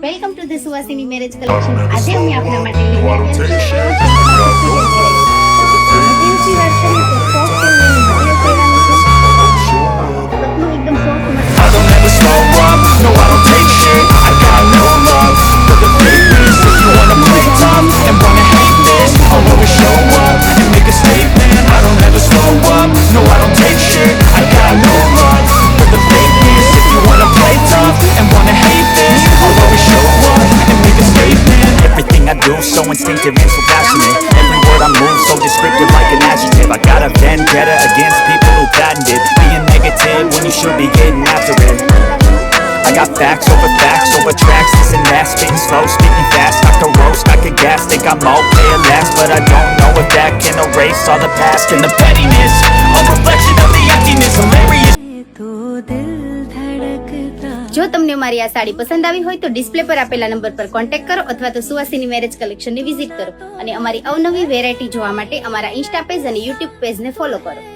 Welcome to the Suvasini marriage collection. આજે અમે આપના માટે લઈને આવ્યા છીએ એકદમ soft I don't ever slow up, no I don't take shit. I got no love for the fakeness. If you wanna play tough and wanna hate this, I'll always show up and make a statement. I don't ever slow up, no I don't take shit. I got no love for the fakeness. If you wanna play tough and wanna hate this, I'll always show up and make a statement. Everything I do so instinctive and so passionate. Every word I move so descriptive like an adjective. I got a vendetta against people who patented being negative when you should be getting after it. I got facts over tracks, listen that, spitting slow, speaking fast, I can roast, I can gas, think I'm okay at last, but I don't know if that can erase all the past and the pettiness, a reflection of the emptiness, hilarious. જો તમને અમારી આ સાડી પસંદ આવી હોય તો display પર આપેલા નંબર પર કોન્ટેક્ટ કરો અથવા તો સુવાસીની મેરેજ કલેક્શનની વિઝિટ કરો અને અમારી અવનવી વેરાયટી જોવા માટે અમારા ઇન્સ્ટા પેજ અને યુટ્યુબ પેજને ફોલો કરો.